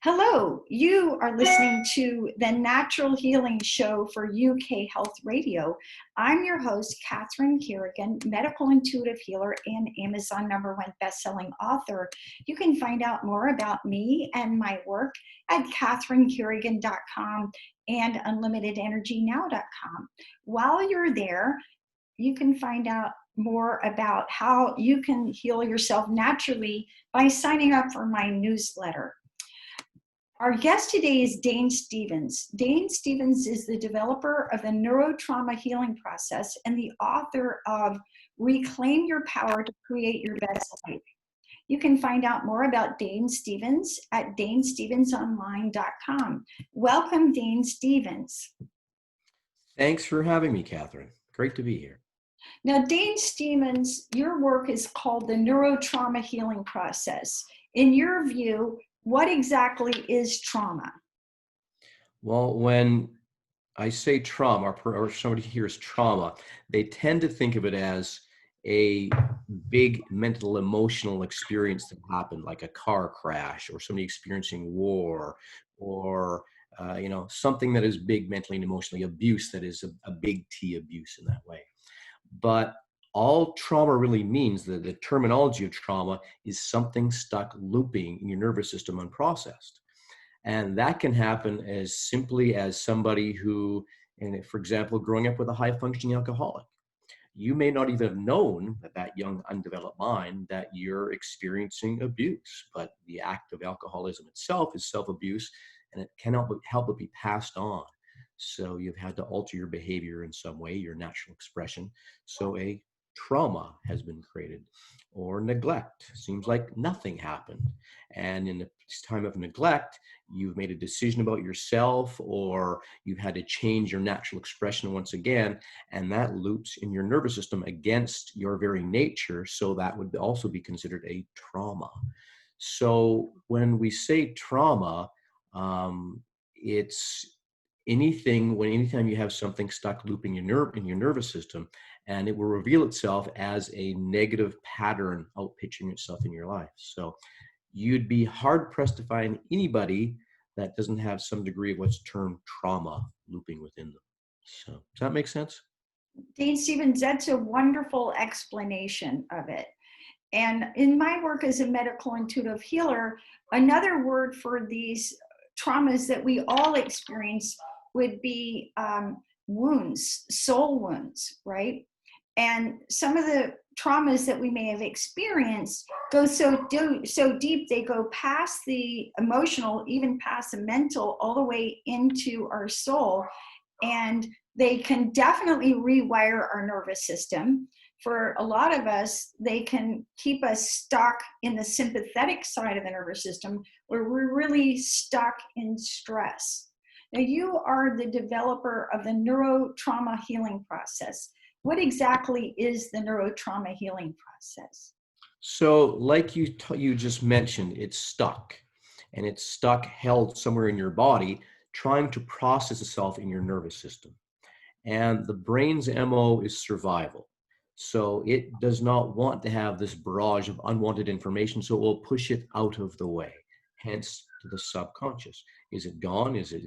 Hello, you are listening to the Natural Healing Show for UK Health Radio. I'm your host, Catherine Carrigan, medical intuitive healer and Amazon #1 bestselling author. You can find out more about me and my work at catherinecarrigan.com and unlimitedenergynow.com. While you're there, you can find out more about how you can heal yourself naturally by signing up for my newsletter. Our guest today is Dane Stevens. Dane Stevens is the developer of the Neuro Trauma Healing process and the author of Reclaim Your Power to Create Your Best Life. You can find out more about Dane Stevens at danestevensonline.com. Welcome, Dane Stevens. Thanks for having me, Catherine. Great to be here. Now, Dane Stevens, your work is called the Neuro Trauma Healing process. In your view, what exactly is trauma? Well, when I say trauma, or somebody hears trauma, they tend to think of it as a big mental, emotional experience that happened, like a car crash, or somebody experiencing war, or something that is big mentally and emotionally. Abuse, that is a big T abuse in that way. But all trauma really means, the terminology of trauma, is something stuck looping in your nervous system unprocessed. And that can happen as simply as somebody who, for example, growing up with a high-functioning alcoholic. You may not even have known that young, undeveloped mind that you're experiencing abuse, but the act of alcoholism itself is self-abuse, and it cannot help but be passed on. So you've had to alter your behavior in some way, your natural expression. So a trauma has been created. Or neglect. Seems like nothing happened. And in this time of neglect, you've made a decision about yourself, or you've had to change your natural expression once again, and that loops in your nervous system against your very nature. So that would also be considered a trauma. So when we say trauma, it's anytime you have something stuck looping in your nervous system, and it will reveal itself as a negative pattern outpitching itself in your life. So you'd be hard pressed to find anybody that doesn't have some degree of what's termed trauma looping within them. So does that make sense? Dane Stevens, that's a wonderful explanation of it. And in my work as a medical intuitive healer, another word for these traumas that we all experience would be wounds, soul wounds, right? And some of the traumas that we may have experienced go so deep, they go past the emotional, even past the mental, all the way into our soul. And they can definitely rewire our nervous system. For a lot of us, they can keep us stuck in the sympathetic side of the nervous system, where we're really stuck in stress. Now, you are the developer of the Neuro Trauma Healing process. What exactly is the Neuro Trauma Healing process? So like you just mentioned, it's stuck. And it's stuck, held somewhere in your body, trying to process itself in your nervous system. And the brain's MO is survival. So it does not want to have this barrage of unwanted information, so it will push it out of the way, hence to the subconscious. Is it gone? Is it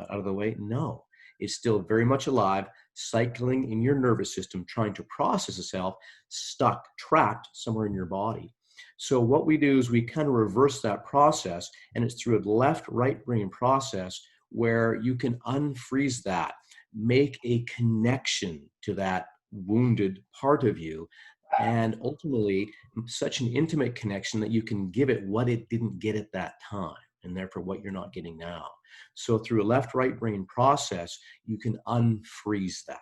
out of the way? No. It's still very much alive, cycling in your nervous system, trying to process itself, stuck, trapped somewhere in your body. So what we do is we kind of reverse that process, and it's through a left-right brain process where you can unfreeze that, make a connection to that wounded part of you, and ultimately such an intimate connection that you can give it what it didn't get at that time, and therefore what you're not getting now. So through a left-right brain process, you can unfreeze that.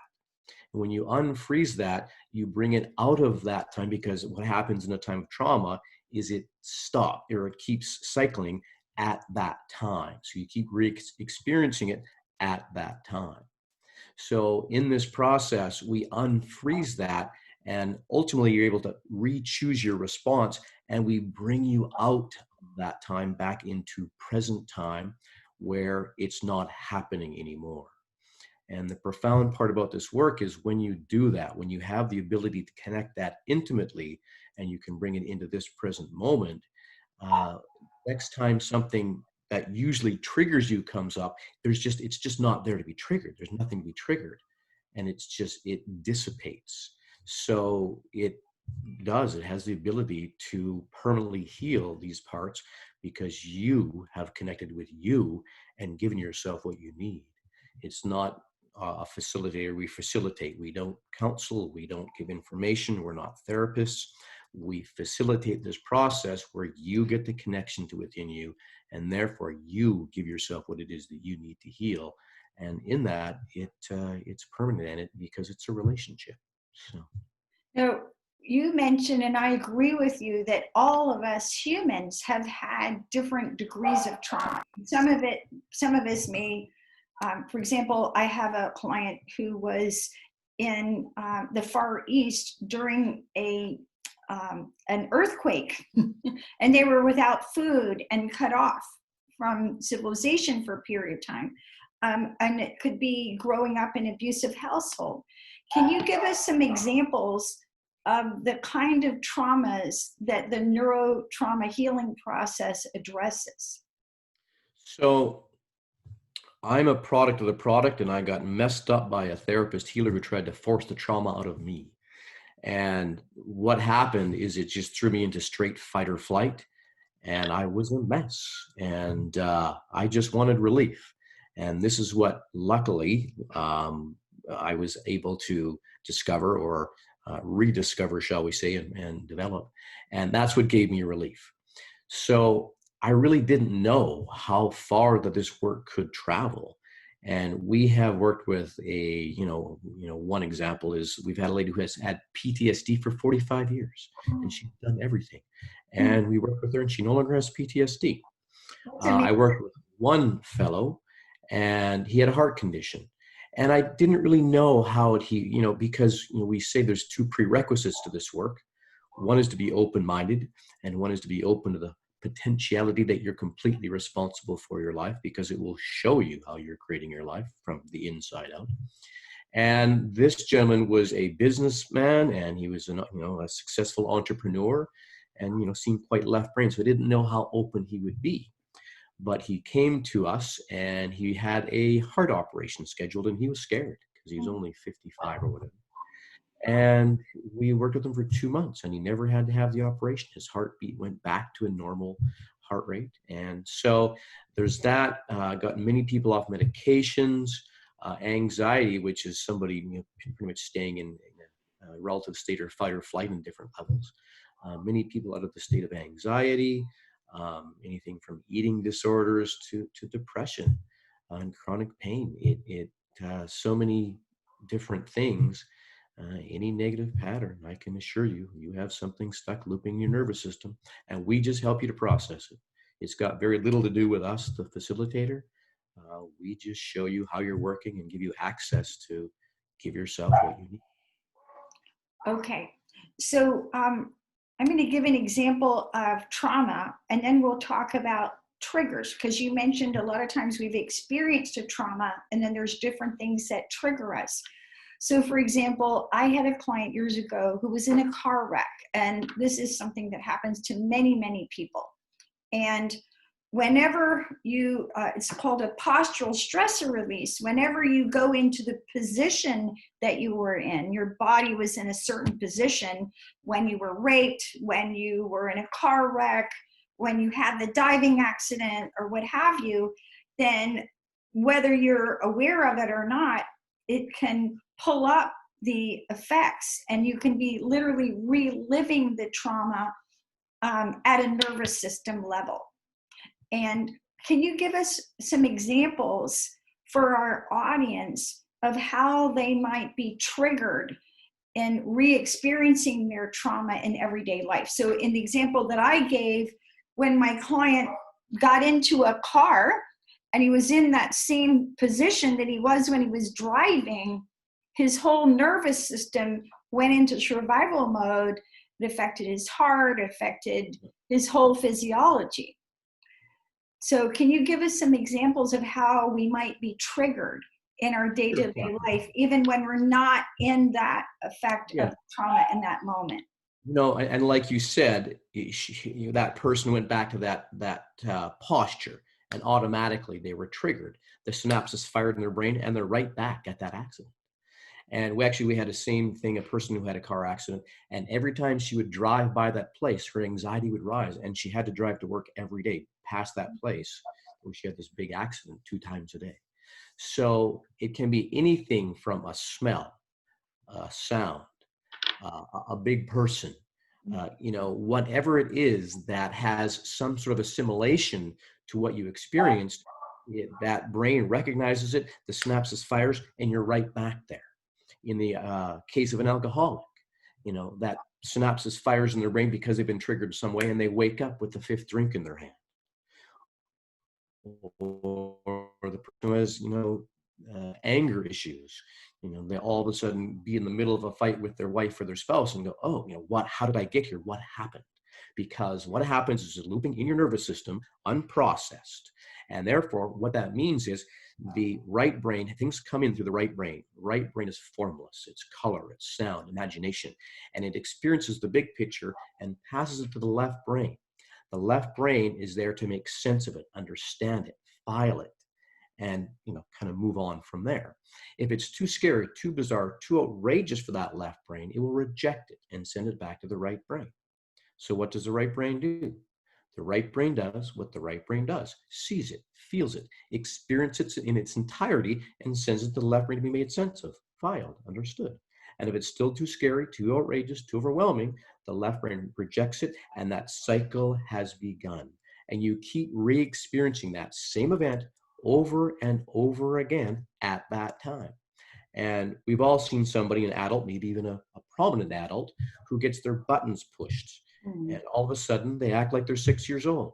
And when you unfreeze that, you bring it out of that time, because what happens in a time of trauma is it stops, or it keeps cycling at that time. So you keep experiencing it at that time. So in this process, we unfreeze that, and ultimately you're able to re-choose your response, and we bring you out of that time back into present time where it's not happening anymore. And the profound part about this work is when you do that, when you have the ability to connect that intimately, and you can bring it into this present moment, next time something that usually triggers you comes up, it's just not there to be triggered. There's nothing to be triggered. And it dissipates. So it has the ability to permanently heal these parts because you have connected with you and given yourself what you need. It's not a facilitator. We facilitate. We don't counsel. We don't give information. We're not therapists. We facilitate this process where you get the connection to within you, and therefore you give yourself what it is that you need to heal. And in that, it's permanent in it because it's a relationship. So. Now, you mentioned, and I agree with you, that all of us humans have had different degrees of trauma. Some of us may, for example, I have a client who was in the Far East during an earthquake, and they were without food and cut off from civilization for a period of time. And it could be growing up in an abusive household. Can you give us some examples of the kind of traumas that the Neuro Trauma Healing process addresses? So I'm a product of the product, and I got messed up by a therapist healer who tried to force the trauma out of me. And what happened is it just threw me into straight fight or flight, and I was a mess, and I just wanted relief. And this is what, luckily, I was able to discover or rediscover, shall we say, and develop. And that's what gave me relief. So I really didn't know how far that this work could travel. And we have worked with one example is we've had a lady who has had PTSD for 45 years, and she's done everything. And we worked with her, and she no longer has PTSD. I worked with one fellow, and he had a heart condition. And I didn't really know how because we say there's two prerequisites to this work. One is to be open-minded, and one is to be open to the potentiality that you're completely responsible for your life, because it will show you how you're creating your life from the inside out. And this gentleman was a businessman, and he was a successful entrepreneur, and seemed quite left-brained. So I didn't know how open he would be. But he came to us, and he had a heart operation scheduled, and he was scared because he was only 55 or whatever. And we worked with him for 2 months, and he never had to have the operation. His heartbeat went back to a normal heart rate. And so there's that. Got many people off medications, anxiety, which is somebody pretty much staying in a relative state or fight or flight in different levels. Many people out of the state of anxiety. Anything from eating disorders to depression and chronic pain. It so many different things. Any negative pattern, I can assure you, you have something stuck looping in your nervous system, and we just help you to process it. It's got very little to do with us, the facilitator. We just show you how you're working and give you access to give yourself what you need. Okay, so I'm going to give an example of trauma, and then we'll talk about triggers, because you mentioned a lot of times we've experienced a trauma, and then there's different things that trigger us. So for example, I had a client years ago who was in a car wreck, and this is something that happens to many, many people. And whenever you, it's called a postural stressor release, whenever you go into the position that you were in, your body was in a certain position when you were raped, when you were in a car wreck, when you had the diving accident or what have you, then whether you're aware of it or not, it can pull up the effects, and you can be literally reliving the trauma at a nervous system level. And can you give us some examples for our audience of how they might be triggered in re-experiencing their trauma in everyday life? So in the example that I gave, when my client got into a car and he was in that same position that he was when he was driving, his whole nervous system went into survival mode. It affected his heart, affected his whole physiology. So can you give us some examples of how we might be triggered in our day-to-day life, even when we're not in that effect of trauma in that moment? And like you said, that person went back to that posture. and automatically they were triggered. The synapses fired in their brain and they're right back at that accident. And we had the same thing, a person who had a car accident, and every time she would drive by that place, her anxiety would rise, and she had to drive to work every day past that place where she had this big accident 2 times a day. So it can be anything from a smell, a sound, a big person, whatever it is that has some sort of assimilation to what you experienced, that brain recognizes it, the synapses fires, and you're right back there. In the case of an alcoholic, that synapses fires in their brain because they've been triggered some way, and they wake up with the 5th drink in their hand. Or the person who has, anger issues, they all of a sudden be in the middle of a fight with their wife or their spouse and go, oh, how did I get here? What happened? Because what happens is it's looping in your nervous system, unprocessed. And therefore, what that means is the right brain, things come in through the right brain. Right brain is formless. It's color, it's sound, imagination, and it experiences the big picture and passes it to the left brain. The left brain is there to make sense of it, understand it, file it, and kind of move on from there. If it's too scary, too bizarre, too outrageous for that left brain, it will reject it and send it back to the right brain. So what does the right brain do? The right brain does what the right brain does: sees it, feels it, experiences it in its entirety, and sends it to the left brain to be made sense of, filed, understood. And if it's still too scary, too outrageous, too overwhelming, the left brain rejects it, and that cycle has begun. And you keep re-experiencing that same event over and over again at that time. And we've all seen somebody, an adult, maybe even a prominent adult, who gets their buttons pushed. And all of a sudden, they act like they're 6 years old.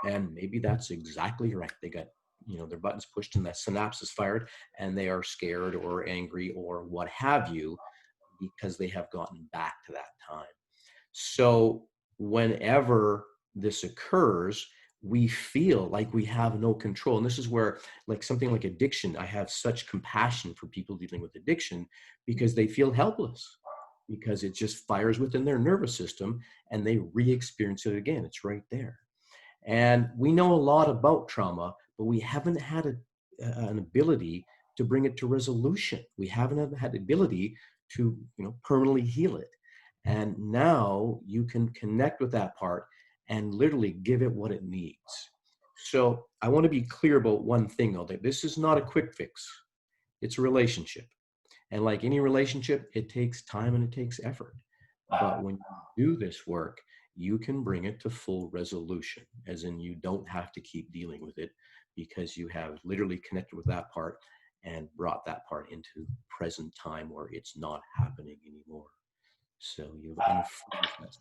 And maybe that's exactly right. They got, their buttons pushed and that synapses fired, and they are scared or angry or what have you, because they have gotten back to that time. So whenever this occurs, we feel like we have no control. And this is where, like something like addiction, I have such compassion for people dealing with addiction, because they feel helpless, because it just fires within their nervous system and they re-experience it again. It's right there. And we know a lot about trauma, but we haven't had an ability to bring it to resolution. We haven't had the ability to, permanently heal it. And now you can connect with that part and literally give it what it needs. So I want to be clear about one thing, though, that this is not a quick fix. It's a relationship. And like any relationship, it takes time and it takes effort. But when you do this work, you can bring it to full resolution, as in you don't have to keep dealing with it, because you have literally connected with that part and brought that part into present time where it's not happening anymore. So you've unfreezed that.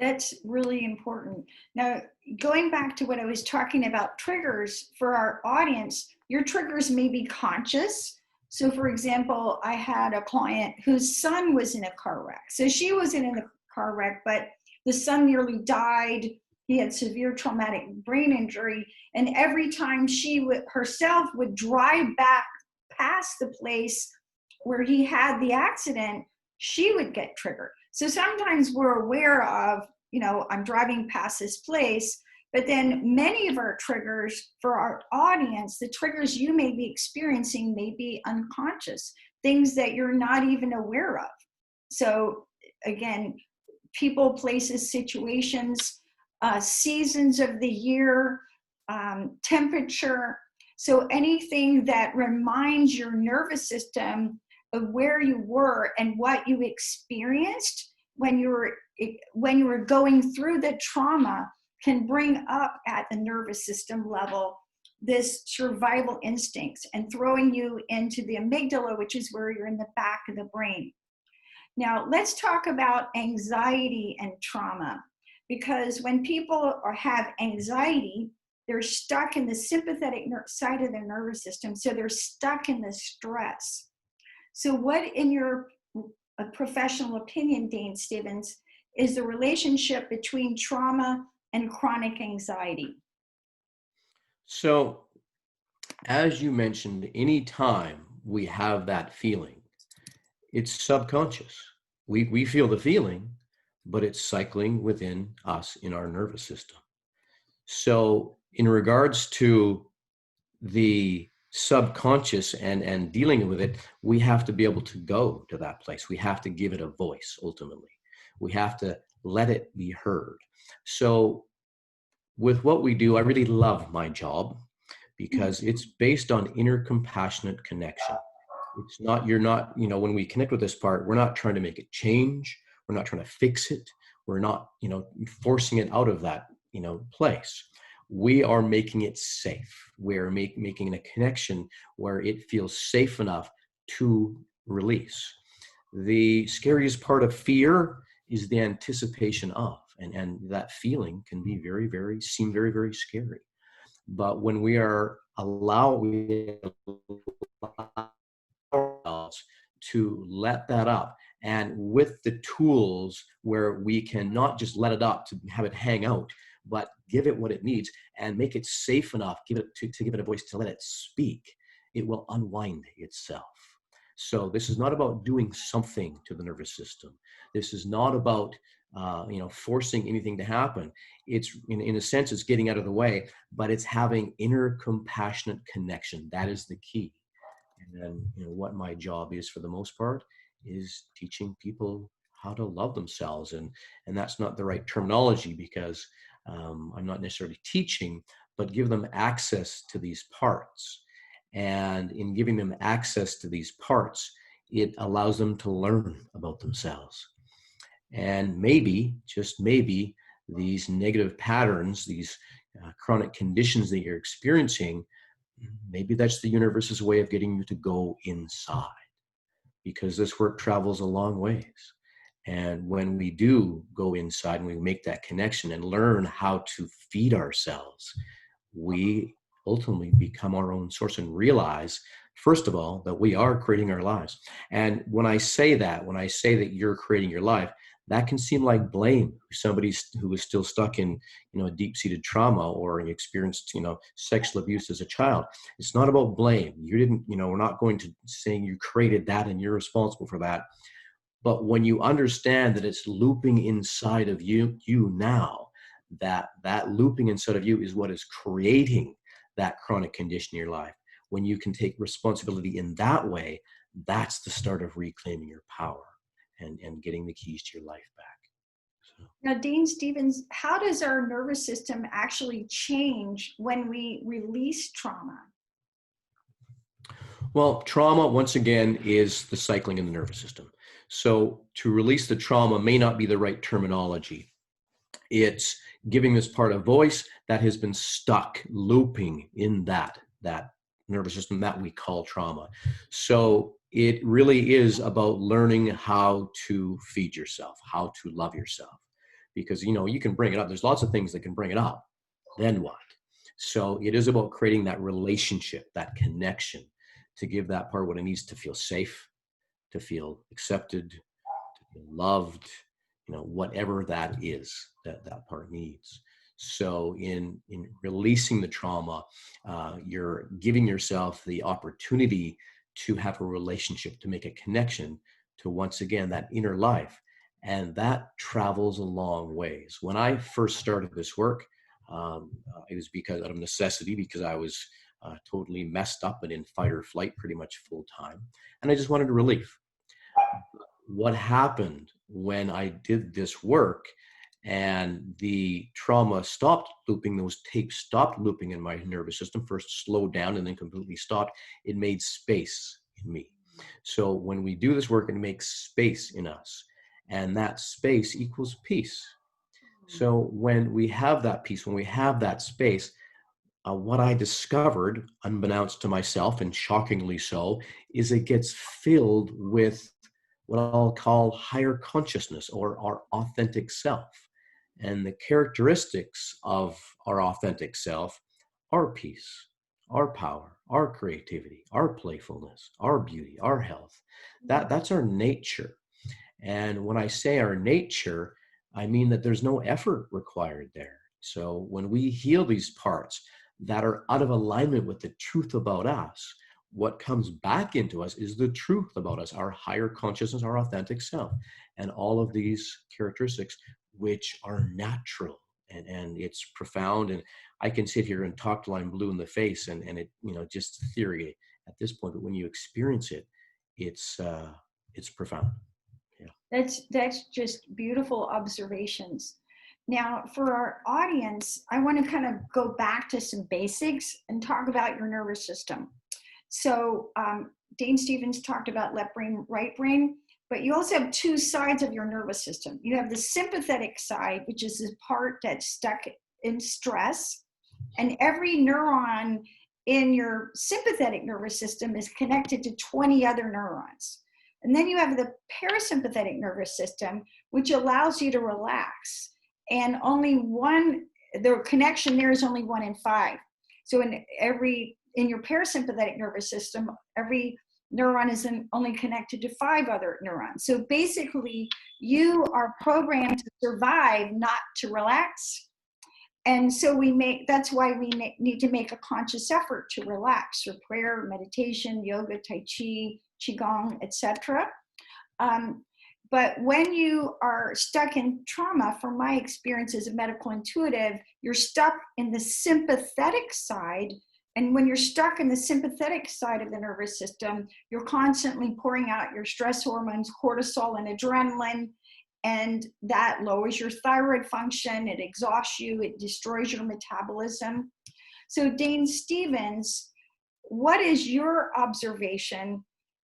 That's really important. Now, going back to what I was talking about, triggers for our audience, your triggers may be conscious. So for example, I had a client whose son was in a car wreck. So she wasn't in a car wreck, but the son nearly died. He had severe traumatic brain injury. And every time she herself would drive back past the place where he had the accident, she would get triggered. So sometimes we're aware of, I'm driving past this place, but then many of our triggers for our audience, the triggers you may be experiencing may be unconscious, things that you're not even aware of. So again, people, places, situations, seasons of the year, temperature. So anything that reminds your nervous system of where you were and what you experienced when you were going through the trauma can bring up at the nervous system level this survival instincts and throwing you into the amygdala, which is where you're in the back of the brain. Now, let's talk about anxiety and trauma, because when people have anxiety, they're stuck in the sympathetic side of their nervous system, so they're stuck in the stress. So what, in your professional opinion, Dane Stevens, is the relationship between trauma and chronic anxiety? So, as you mentioned, anytime we have that feeling, it's subconscious. We feel the feeling, but it's cycling within us in our nervous system. So in regards to the subconscious and dealing with it, we have to be able to go to that place. We have to give it a voice. Ultimately, we have to let it be heard. So with what we do, I really love my job because it's based on inner compassionate connection. It's not, you're not, when we connect with this part, we're not trying to make it change. We're not trying to fix it. We're not, forcing it out of that, place. We are making it safe. We're making a connection where it feels safe enough to release. The scariest part of fear is the anticipation of, and that feeling can be seem very, very scary. But when we allow ourselves to let that up, and with the tools where we can not just let it up to have it hang out, but give it what it needs and make it safe enough, give it to give it a voice, to let it speak, it will unwind itself. So this is not about doing something to the nervous system. This is not about forcing anything to happen. It's in a sense, it's getting out of the way, but it's having inner compassionate connection. That is the key. And then, what my job is for the most part is teaching people how to love themselves. And that's not the right terminology, because I'm not necessarily teaching, but give them access to these parts. And in giving them access to these parts, it allows them to learn about themselves. And maybe, just maybe, these negative patterns, these chronic conditions that you're experiencing, maybe that's the universe's way of getting you to go inside, because this work travels a long ways. And when we do go inside and we make that connection and learn how to feed ourselves, we ultimately become our own source and realize, first of all, that we are creating our lives. And when I say that you're creating your life, that can seem like blame. Somebody who is still stuck in, a deep-seated trauma, or experienced, sexual abuse as a child. It's not about blame. You didn't, we're not going to saying you created that and you're responsible for that. But when you understand that it's looping inside of you now, that looping inside of you is what is creating that chronic condition in your life. When you can take responsibility in that way, that's the start of reclaiming your power and getting the keys to your life back. So. Now, Dane Stevens, how does our nervous system actually change when we release trauma? Well, trauma, once again, is the cycling in the nervous system. So to release the trauma may not be the right terminology. It's giving this part a voice that has been stuck, looping in that nervous system that we call trauma. So it really is about learning how to feed yourself, how to love yourself. Because, you can bring it up. There's lots of things that can bring it up. Then what? So it is about creating that relationship, that connection, to give that part what it needs to feel safe, to feel accepted, to feel loved, whatever that is that part needs. So in releasing the trauma, you're giving yourself the opportunity to have a relationship, to make a connection to, once again, that inner life. And that travels a long ways. When I first started this work, it was because out of necessity, because I was totally messed up and in fight or flight pretty much full time. And I just wanted relief. What happened when I did this work and the trauma stopped looping, those tapes stopped looping in my nervous system, first slowed down and then completely stopped, it made space in me. So when we do this work, it makes space in us, and that space equals peace. So when we have that peace, when we have that space, what I discovered, unbeknownst to myself, and shockingly so, is it gets filled with what I'll call higher consciousness, or our authentic self. And the characteristics of our authentic self are peace, our power, our creativity, our playfulness, our beauty, our health. That's our nature. And when I say our nature, I mean that there's no effort required there. So when we heal these parts that are out of alignment with the truth about us, what comes back into us is the truth about us, our higher consciousness, our authentic self, and all of these characteristics which are natural and it's profound. And I can sit here and talk till I'm blue in the face, and it, just theory at this point, but when you experience it, it's profound. Yeah. That's just beautiful observations. Now, for our audience, I want to kind of go back to some basics and talk about your nervous system. So Dane Stevens talked about left brain, right brain, but you also have two sides of your nervous system. You have the sympathetic side, which is the part that's stuck in stress, and every neuron in your sympathetic nervous system is connected to 20 other neurons. And then you have the parasympathetic nervous system, which allows you to relax. And the connection there is only 1 in 5. So in your parasympathetic nervous system, every neuron is only connected to 5 other neurons. So basically, you are programmed to survive, not to relax. And so that's why we need to make a conscious effort to relax through prayer, meditation, yoga, tai chi, qigong, etc. But when you are stuck in trauma, from my experience as a medical intuitive, you're stuck in the sympathetic side. And when you're stuck in the sympathetic side of the nervous system, you're constantly pouring out your stress hormones, cortisol and adrenaline, and that lowers your thyroid function, it exhausts you, it destroys your metabolism. So Dane Stevens, what is your observation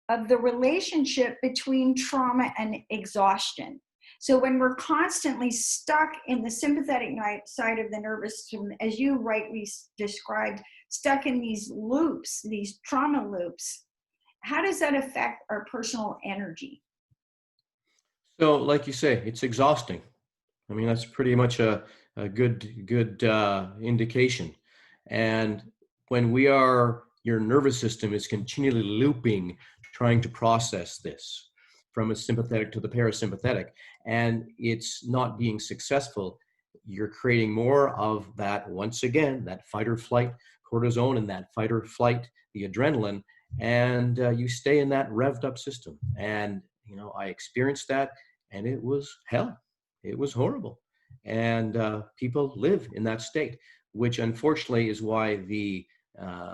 of the relationship between trauma and exhaustion? So when we're constantly stuck in the sympathetic side of the nervous system, as you rightly described, stuck in these loops, these trauma loops, how does that affect our personal energy? So, like you say, it's exhausting. I mean, that's pretty much a good indication. And when your nervous system is continually looping, trying to process this from a sympathetic to the parasympathetic, and it's not being successful, you're creating more of that, once again, that fight or flight cortisone and that fight or flight, the adrenaline, and you stay in that revved up system. And, I experienced that, and it was hell. It was horrible. And people live in that state, which unfortunately is why the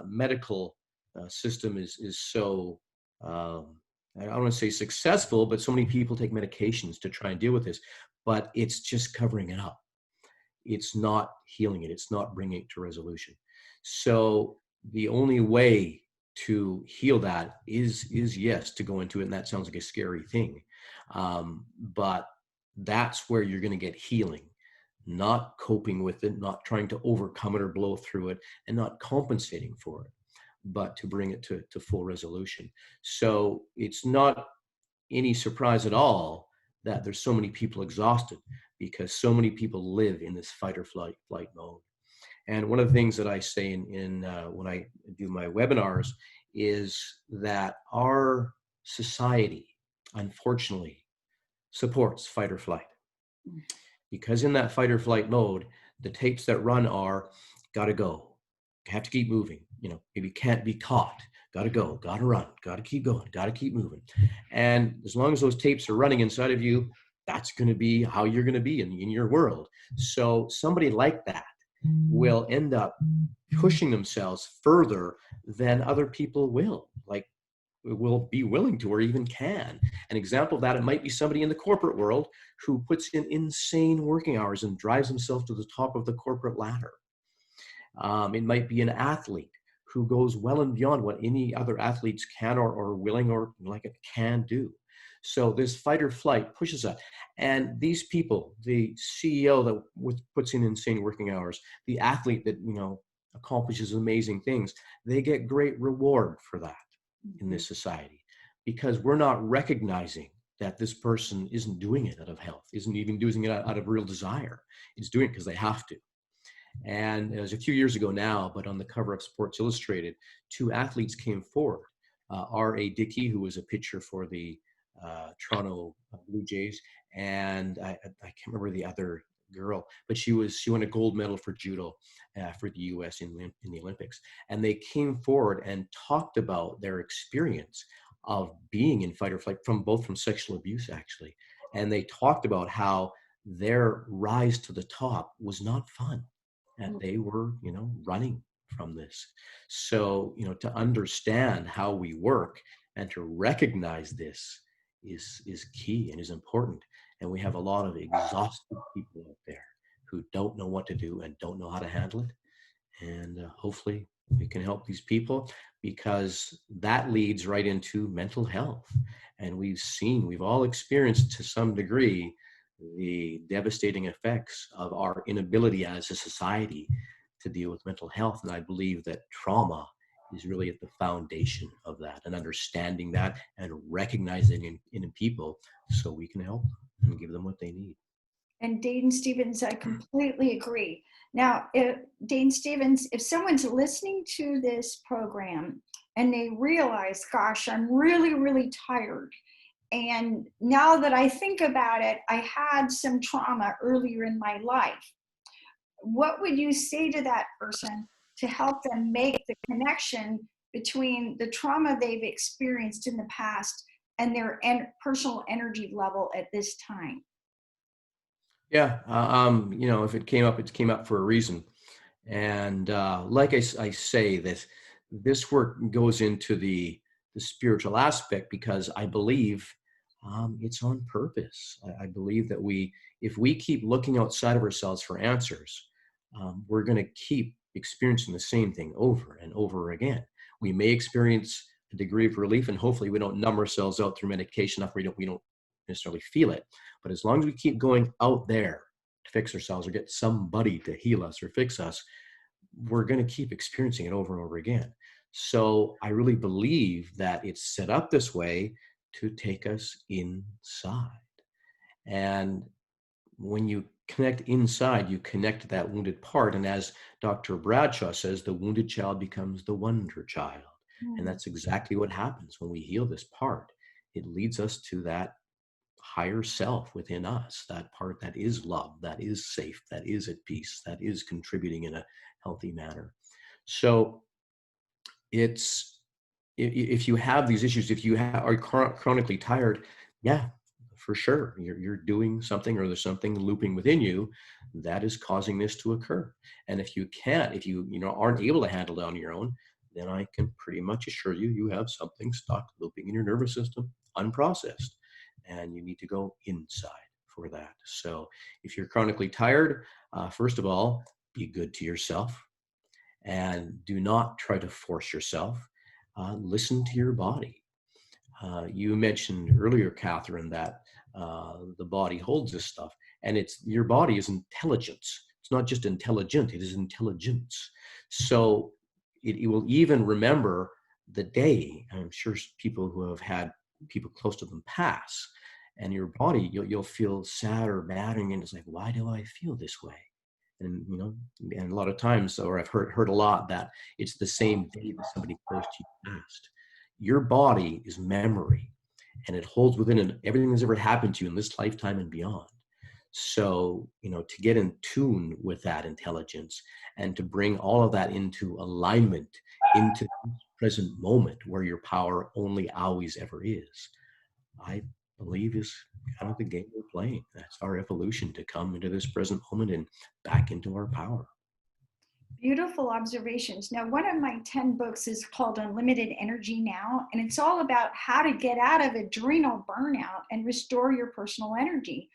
medical system is so, I don't want to say successful, but so many people take medications to try and deal with this, but it's just covering it up. It's not healing it. It's not bringing it to resolution. So the only way to heal that is yes, to go into it. And that sounds like a scary thing. But that's where you're going to get healing, not coping with it, not trying to overcome it or blow through it, and not compensating for it, but to bring it to full resolution. So it's not any surprise at all that there's so many people exhausted, because so many people live in this fight or flight mode. And one of the things that I say in when I do my webinars is that our society, unfortunately, supports fight or flight. Because in that fight or flight mode, the tapes that run are gotta go, have to keep moving, maybe can't be caught, gotta go, gotta run, gotta keep going, gotta keep moving. And as long as those tapes are running inside of you, that's going to be how you're going to be in your world. So somebody like that will end up pushing themselves further than other people will be willing to, or even can. An example of that, it might be somebody in the corporate world who puts in insane working hours and drives himself to the top of the corporate ladder. It might be an athlete who goes well and beyond what any other athletes can or willing or can do. So this fight or flight pushes that. And these people, the CEO that puts in insane working hours, the athlete that, accomplishes amazing things, they get great reward for that in this society, because we're not recognizing that this person isn't doing it out of health, isn't even doing it out of real desire. It's doing it because they have to. And it was a few years ago now, but on the cover of Sports Illustrated, 2 athletes came forward. R.A. Dickey, who was a pitcher for the Toronto Blue Jays, and I can't remember the other girl, but she won a gold medal for judo for the U.S. in the Olympics. And they came forward and talked about their experience of being in fight or flight from sexual abuse, actually. And they talked about how their rise to the top was not fun. And they were, running from this. So, to understand how we work and to recognize this is key and is important. And we have a lot of exhausted people out there who don't know what to do and don't know how to handle it. And hopefully we can help these people, because that leads right into mental health. And we've all experienced to some degree the devastating effects of our inability as a society to deal with mental health. And I believe that trauma is really at the foundation of that, and understanding that and recognizing in people so we can help and give them what they need. And Dane Stevens, I completely agree. Now, Dane Stevens, if someone's listening to this program and they realize, gosh, I'm really, really tired, and now that I think about it, I had some trauma earlier in my life, what would you say to that person to help them make the connection between the trauma they've experienced in the past and their personal energy level at this time? Yeah, if it came up, it came up for a reason. And like I say, this work goes into the spiritual aspect, because I believe it's on purpose. I believe that if we keep looking outside of ourselves for answers, we're going to keep experiencing the same thing over and over again. We may experience a degree of relief, and hopefully we don't numb ourselves out through medication enough where we don't necessarily feel it. But as long as we keep going out there to fix ourselves or get somebody to heal us or fix us, we're going to keep experiencing it over and over again. So I really believe that it's set up this way to take us inside. And when you connect inside, you connect to that wounded part. And as Dr. Bradshaw says, the wounded child becomes the wonder child. And that's exactly what happens when we heal this part. It leads us to that higher self within us, that part that is loved, that is safe, that is at peace, that is contributing in a healthy manner. So if you have these issues, if you are chronically tired, yeah, for sure, you're doing something, or there's something looping within you that is causing this to occur. And if you aren't able to handle it on your own, then I can pretty much assure you, you have something stuck looping in your nervous system, unprocessed, and you need to go inside for that. So if you're chronically tired, first of all, be good to yourself, and do not try to force yourself. Listen to your body. You mentioned earlier, Catherine, that the body holds this stuff, and your body is intelligence. It's not just intelligent, it is intelligence. So it will even remember the day. I'm sure people who have had people close to them pass, and your body, you'll feel sad or bad, and it's like, why do I feel this way? And and a lot of times, or I've heard a lot, that it's the same day that somebody close to you passed. Your body is memory, and it holds within it everything that's ever happened to you in this lifetime and beyond. So, to get in tune with that intelligence and to bring all of that into alignment, into the present moment where your power only always ever is, I believe is kind of the game we're playing. That's our evolution, to come into this present moment and back into our power. Beautiful observations. Now, one of my 10 books is called Unlimited Energy Now, and it's all about how to get out of adrenal burnout and restore your personal energy.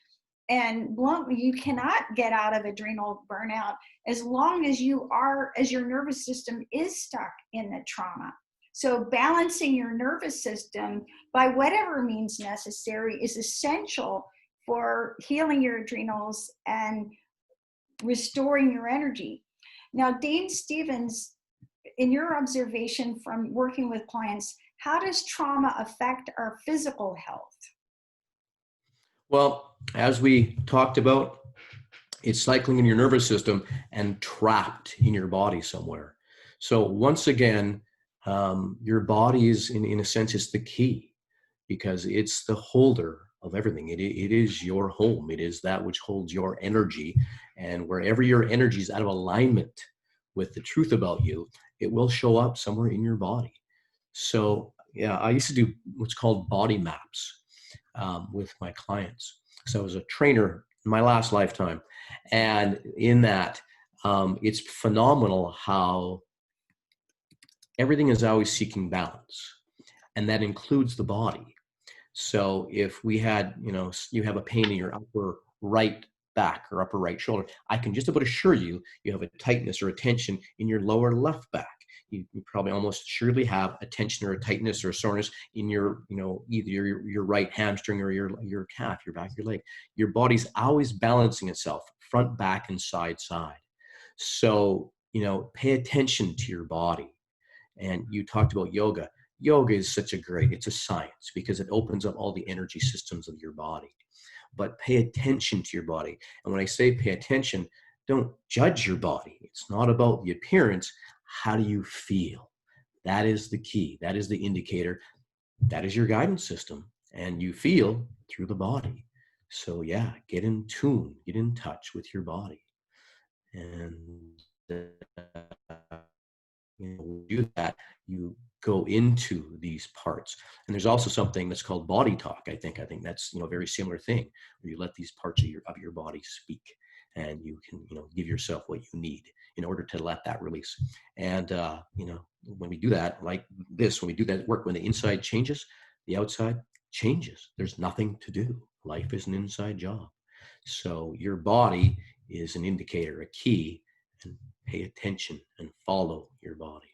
And bluntly, you cannot get out of adrenal burnout as long as your nervous system is stuck in the trauma. So balancing your nervous system by whatever means necessary is essential for healing your adrenals and restoring your energy. Now, Dane Stevens, in your observation from working with clients, how does trauma affect our physical health? Well, as we talked about, it's cycling in your nervous system and trapped in your body somewhere. So once again, your body is, in a sense, is the key, because it's the holder of everything. It is your home. It is that which holds your energy. And wherever your energy is out of alignment with the truth about you, it will show up somewhere in your body. So yeah, I used to do what's called body maps with my clients. So I was a trainer my last lifetime. And in that, it's phenomenal how everything is always seeking balance, and that includes the body. So if we had, you have a pain in your upper right back or upper right shoulder, I can just about assure you, you have a tightness or a tension in your lower left back. You probably almost surely have a tension or a tightness or a soreness in your, either your right hamstring or your calf, your back, your leg. Your body's always balancing itself, front, back, and side. So, pay attention to your body. And you talked about yoga. Yoga is it's a science because it opens up all the energy systems of your body. But pay attention to your body. And when I say pay attention, don't judge your body. It's not about the appearance. How do you feel? That is the key. That is the indicator. That is your guidance system. And you feel through the body. So yeah, get in tune, get in touch with your body. And do that, you go into these parts. And there's also something that's called body talk. I think that's a very similar thing, where you let these parts of your body speak, and you can give yourself what you need in order to let that release. And when we do that, like this, when we do that work, when the inside changes, the outside changes. There's nothing to do. Life is an inside job. So your body is an indicator, a key, and pay attention and follow your body.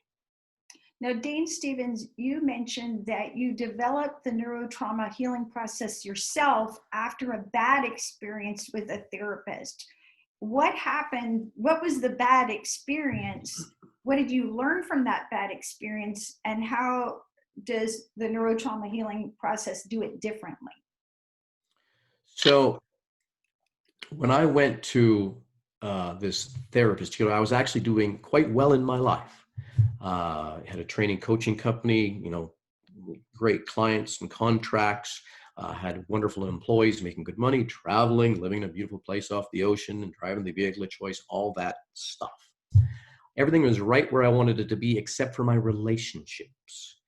Now, Dane Stevens, you mentioned that you developed the neuro trauma healing process yourself after a bad experience with a therapist. What happened? What was the bad experience? What did you learn from that bad experience? And how does the neuro trauma healing process do it differently? So when I went to this therapist, I was actually doing quite well in my life. I had a training coaching company, great clients and contracts, had wonderful employees making good money, traveling, living in a beautiful place off the ocean, and driving the vehicle of choice, all that stuff. Everything was right where I wanted it to be, except for my relationships.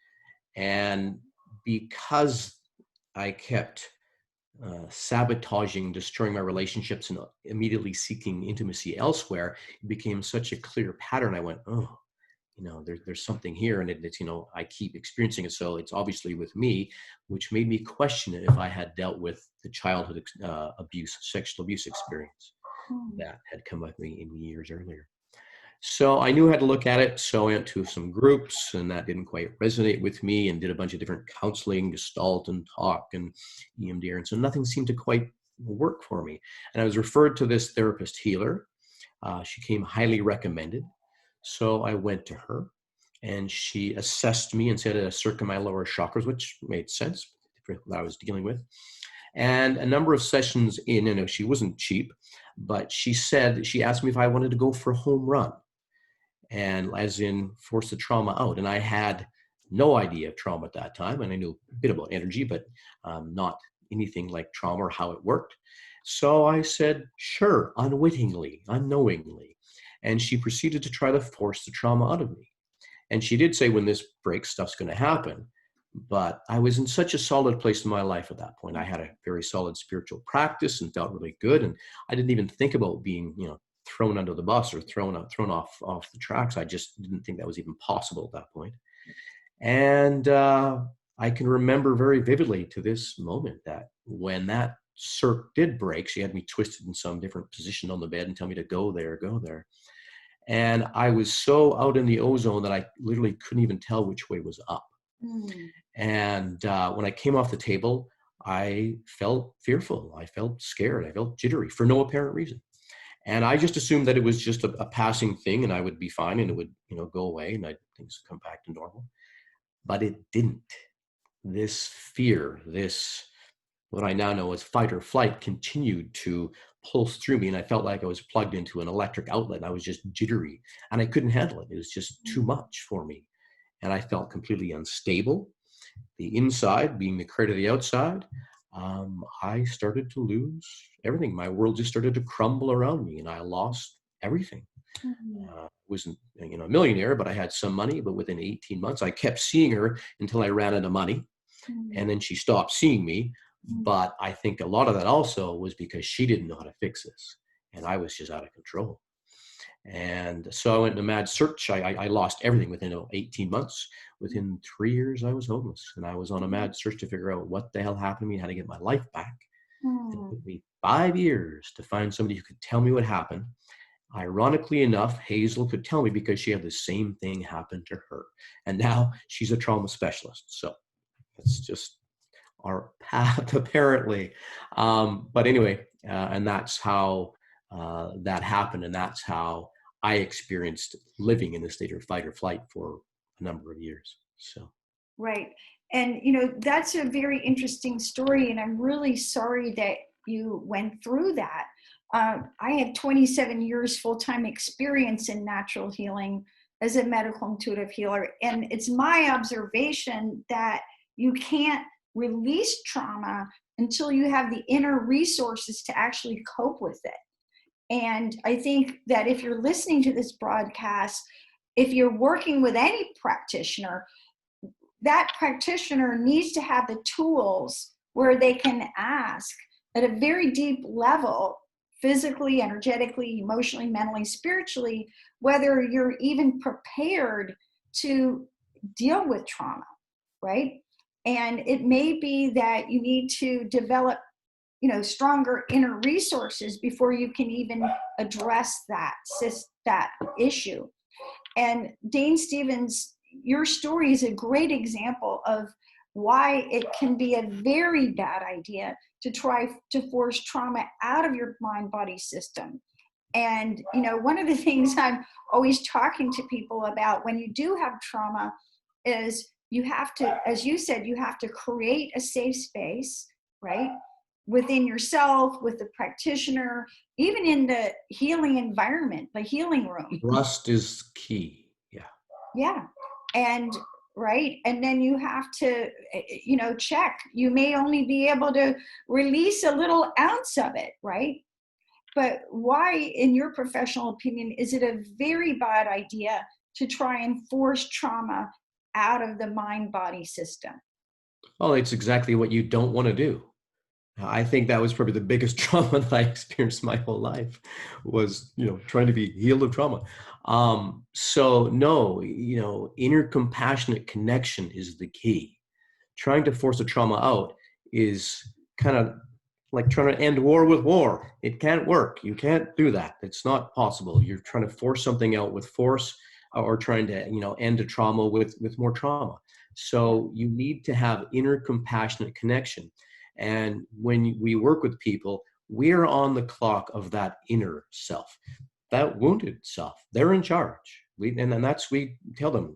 And because I kept sabotaging, destroying my relationships, and immediately seeking intimacy elsewhere, it became such a clear pattern. I went, oh, there's something here, and it's, I keep experiencing it. So it's obviously with me, which made me question if I had dealt with the childhood sexual abuse experience that had come with me in years earlier. So I knew how to look at it. So I went to some groups, and that didn't quite resonate with me, and did a bunch of different counseling, Gestalt and talk and EMDR. And so nothing seemed to quite work for me. And I was referred to this therapist healer. She came highly recommended. So I went to her, and she assessed me and said I circled my lower chakras, which made sense for what I was dealing with. And a number of sessions in, she wasn't cheap, but she asked me if I wanted to go for a home run, and as in force the trauma out. And I had no idea of trauma at that time, and I knew a bit about energy, but not anything like trauma or how it worked. So I said, sure, unwittingly, unknowingly. And she proceeded to try to force the trauma out of me. And she did say, when this breaks, stuff's going to happen. But I was in such a solid place in my life at that point. I had a very solid spiritual practice and felt really good. And I didn't even think about being, thrown under the bus or thrown off the tracks. I just didn't think that was even possible at that point. And I can remember very vividly to this moment that when that circ did break, she had me twisted in some different position on the bed and tell me to go there. And I was so out in the ozone that I literally couldn't even tell which way was up. And when I came off the table, I felt fearful. I felt scared. I felt jittery for no apparent reason. And I just assumed that it was just a passing thing, and I would be fine, and it would, go away, and things would come back to normal. But it didn't. This fear, what I now know as fight or flight, continued to pulse through me, and I felt like I was plugged into an electric outlet, and I was just jittery, and I couldn't handle it. It was just too much for me, and I felt completely unstable. The inside being the credit of the outside, I started to lose everything. My world just started to crumble around me, and I lost everything. Wasn't a millionaire, but I had some money. But within 18 months, I kept seeing her until I ran out of money, and then she stopped seeing me. But I think a lot of that also was because she didn't know how to fix this, and I was just out of control. And so I went to mad search. I lost everything within 18 months. Within 3 years, I was homeless, and I was on a mad search to figure out what the hell happened to me, how to get my life back. And it Mm. took me 5 years to find somebody who could tell me what happened. Ironically enough, Hazel could tell me because she had the same thing happen to her. And now she's a trauma specialist. So it's just our path, apparently. But anyway, and that's how that happened. And that's how I experienced living in the state of fight or flight for a number of years. So. Right. And, that's a very interesting story. And I'm really sorry that you went through that. I have 27 years full-time experience in natural healing as a medical intuitive healer. And it's my observation that you can't release trauma until you have the inner resources to actually cope with it. And I think that if you're listening to this broadcast, if you're working with any practitioner, that practitioner needs to have the tools where they can ask at a very deep level, physically, energetically, emotionally, mentally, spiritually, whether you're even prepared to deal with trauma, right? And it may be that you need to develop, stronger inner resources before you can even address that issue. And Dane Stevens, your story is a great example of why it can be a very bad idea to try to force trauma out of your mind-body system. And, one of the things I'm always talking to people about when you do have trauma is you have to, as you said, you have to create a safe space, right? Within yourself, with the practitioner, even in the healing environment, the healing room. Trust is key. Yeah. Yeah. And right. And then you have to, check. You may only be able to release a little ounce of it, right? But why, in your professional opinion, is it a very bad idea to try and force trauma out of the mind-body system? Oh, it's exactly what you don't want to do. I think that was probably the biggest trauma that I experienced my whole life was, trying to be healed of trauma. So no, inner compassionate connection is the key. Trying to force the trauma out is kind of like trying to end war with war. It can't work. You can't do that. It's not possible. You're trying to force something out with force or trying to, end a trauma with more trauma. So you need to have inner compassionate connection. And when we work with people, we're on the clock of that inner self, that wounded self. They're in charge. We tell them,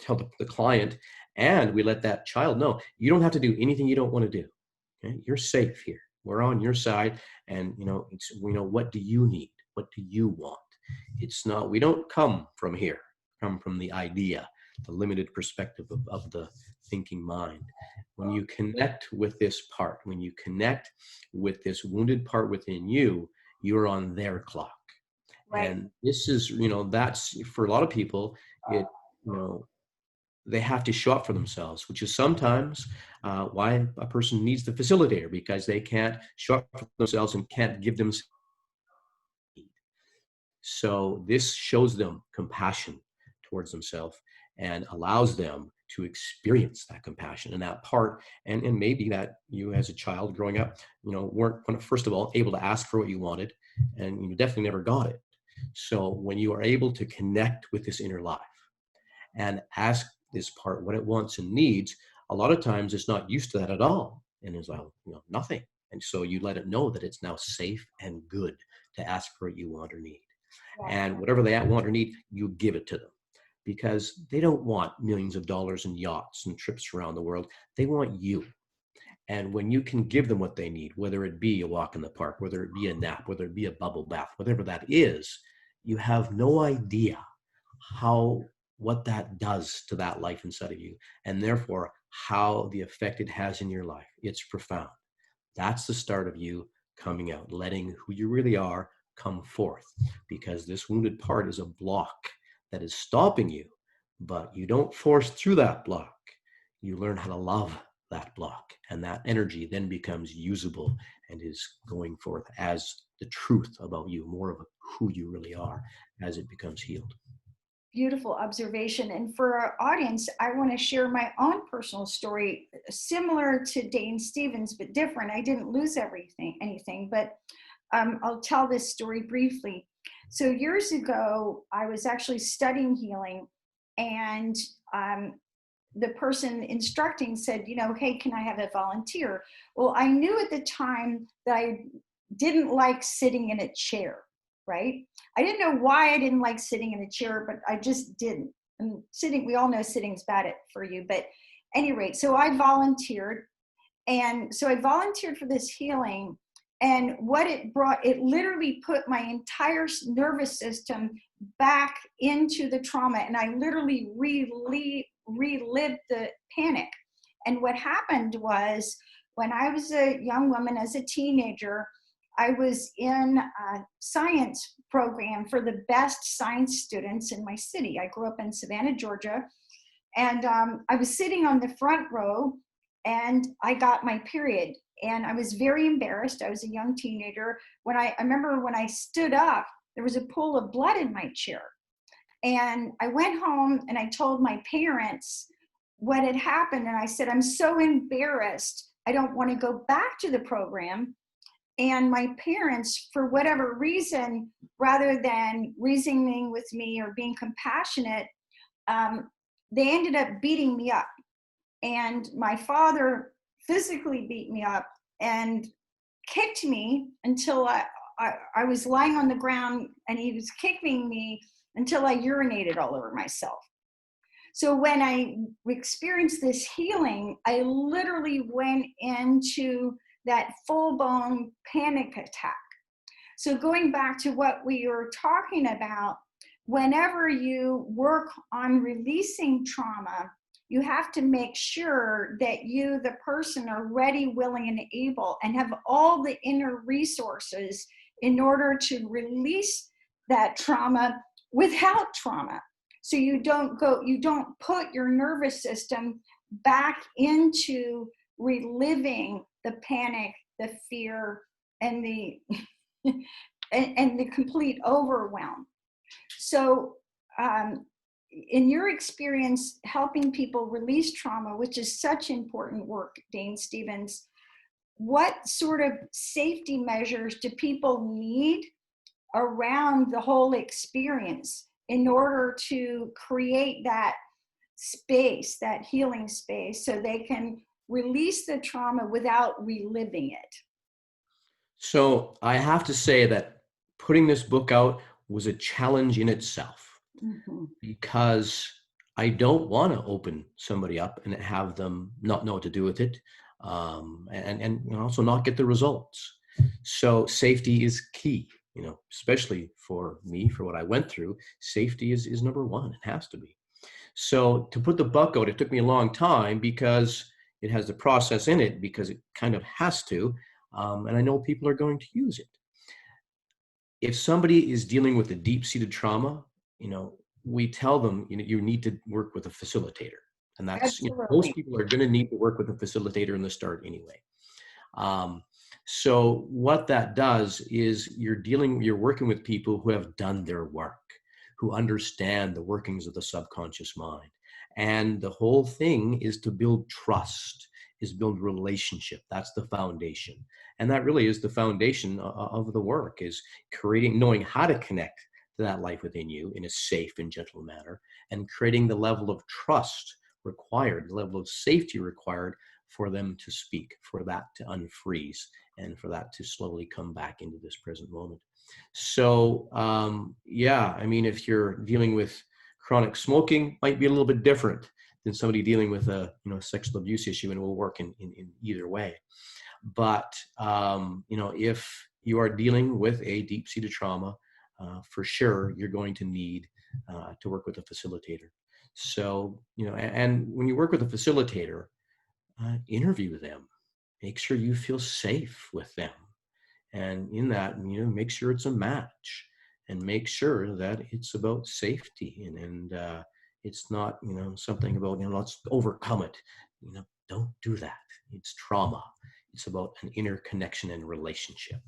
tell the client, and we let that child know you don't have to do anything you don't want to do. Okay? You're safe here. We're on your side, and what do you need? What do you want? It's not. We don't come from here. Come from the idea, the limited perspective of the thinking mind. When you connect with this part, when you connect with this wounded part within you, you're on their clock. Right. And this is, that's for a lot of people, they have to show up for themselves, which is sometimes why a person needs the facilitator, because they can't show up for themselves and can't give themselves. So this shows them compassion towards themselves and allows them to experience that compassion and that part. And maybe that you as a child growing up, weren't, first of all, able to ask for what you wanted, and you definitely never got it. So when you are able to connect with this inner life and ask this part what it wants and needs, a lot of times it's not used to that at all. And it's like, nothing. And so you let it know that it's now safe and good to ask for what you want or need. And whatever they want or need, you give it to them, because they don't want millions of dollars and yachts and trips around the world. They want you. And when you can give them what they need, whether it be a walk in the park, whether it be a nap, whether it be a bubble bath, whatever that is, you have no idea what that does to that life inside of you, and therefore how the effect it has in your life. It's profound. That's the start of you coming out, letting who you really are come forth, because this wounded part is a block that is stopping you, but you don't force through that block. You learn how to love that block. And that energy then becomes usable and is going forth as the truth about you, more of who you really are as it becomes healed. Beautiful observation. And for our audience, I want to share my own personal story, similar to Dane Stevens, but different. I didn't lose anything, but I'll tell this story briefly. So years ago, I was actually studying healing, and the person instructing said, hey, can I have a volunteer? Well, I knew at the time that I didn't like sitting in a chair, right? I didn't know why I didn't like sitting in a chair, but I just didn't. And sitting, we all know sitting's bad for you, but any rate, so I volunteered. And so I volunteered for this healing. And what it brought, it literally put my entire nervous system back into the trauma. And I literally relived the panic. And what happened was, when I was a young woman, as a teenager, I was in a science program for the best science students in my city. I grew up in Savannah, Georgia. And I was sitting on the front row, and I got my period. And I was very embarrassed. I was a young teenager. I remember when I stood up, there was a pool of blood in my chair. And I went home and I told my parents what had happened. And I said, I'm so embarrassed. I don't want to go back to the program. And my parents, for whatever reason, rather than reasoning with me or being compassionate, they ended up beating me up. And my father physically beat me up and kicked me until I was lying on the ground, and he was kicking me until I urinated all over myself. So when I experienced this healing, I literally went into that full-blown panic attack. So going back to what we were talking about, whenever you work on releasing trauma, you have to make sure that you, the person, are ready, willing, and able, and have all the inner resources in order to release that trauma without trauma. So you don't put your nervous system back into reliving the panic, the fear, and the and the complete overwhelm. So in your experience helping people release trauma, which is such important work, Dane Stevens, what sort of safety measures do people need around the whole experience in order to create that space, that healing space, so they can release the trauma without reliving it? So I have to say that putting this book out was a challenge in itself. Mm-hmm. Because I don't want to open somebody up and have them not know what to do with it, and also not get the results. So safety is key, especially for me, for what I went through. Safety is number one. It has to be. So to put the book out, it took me a long time because it has the process in it, because it kind of has to, and I know people are going to use it. If somebody is dealing with a deep-seated trauma, we tell them, you need to work with a facilitator. And that's, most people are going to need to work with a facilitator in the start anyway. So what that does is you're working with people who have done their work, who understand the workings of the subconscious mind. And the whole thing is to build trust, is build relationship. That's the foundation. And that really is the foundation of the work, is knowing how to connect to that life within you in a safe and gentle manner, and creating the level of trust required, the level of safety required for them to speak, for that to unfreeze, and for that to slowly come back into this present moment. So, if you're dealing with chronic smoking, might be a little bit different than somebody dealing with a sexual abuse issue, and it will work in either way. But if you are dealing with a deep-seated trauma, for sure you're going to need to work with a facilitator. So and when you work with a facilitator, interview them, make sure you feel safe with them, and in that make sure it's a match, and make sure that it's about safety, and it's not something about let's overcome it. don't do that. It's trauma. It's about an inner connection and relationship.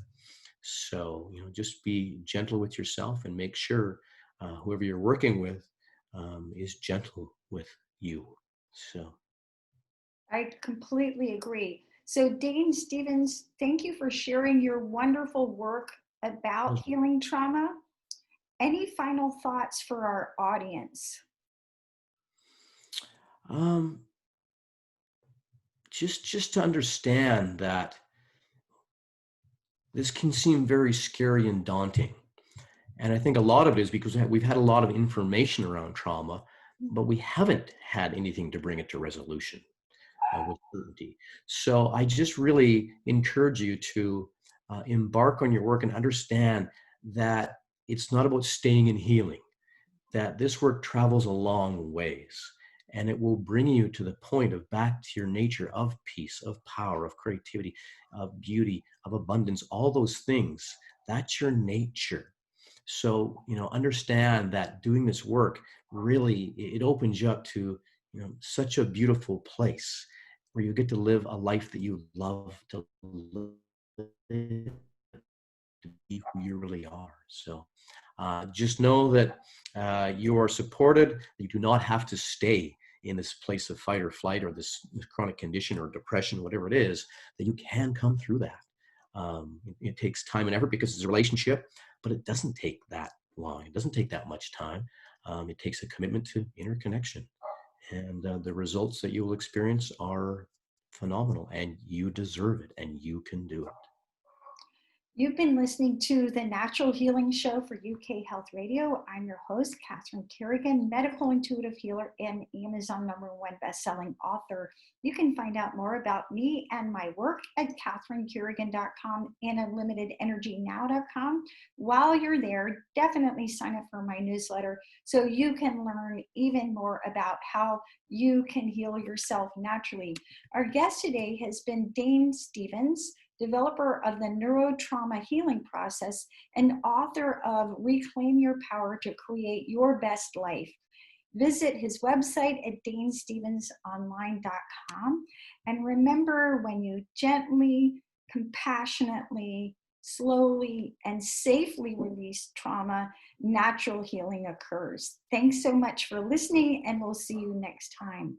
So, just be gentle with yourself and make sure whoever you're working with is gentle with you. So, I completely agree. So, Dane Stevens, thank you for sharing your wonderful work about healing trauma. Any final thoughts for our audience? um, just to understand that this can seem very scary and daunting. And I think a lot of it is because we've had a lot of information around trauma, but we haven't had anything to bring it to resolution with certainty. So I just really encourage you to embark on your work and understand that it's not about staying in healing, that this work travels a long ways, and it will bring you to the point of back to your nature of peace, of power, of creativity, of beauty, of abundance, all those things. That's your nature. So, understand that doing this work really, it opens you up to, such a beautiful place where you get to live a life that you love to live, to be who you really are. So just know that you are supported. You do not have to stay in this place of fight or flight or this chronic condition or depression, whatever it is, that you can come through that. It takes time and effort because it's a relationship, but it doesn't take that long. It doesn't take that much time. It takes a commitment to interconnection. And the results that you will experience are phenomenal, and you deserve it, and you can do it. You've been listening to the Natural Healing Show for UK Health Radio. I'm your host, Catherine Carrigan, medical intuitive healer and Amazon #1 bestselling author. You can find out more about me and my work at catherinecarrigan.com and unlimitedenergynow.com. While you're there, definitely sign up for my newsletter so you can learn even more about how you can heal yourself naturally. Our guest today has been Dane Stevens, developer of the Neuro Trauma Healing process and author of Reclaim Your Power to Create Your Best Life. Visit his website at danestevensonline.com. And remember, when you gently, compassionately, slowly, and safely release trauma, natural healing occurs. Thanks so much for listening, and we'll see you next time.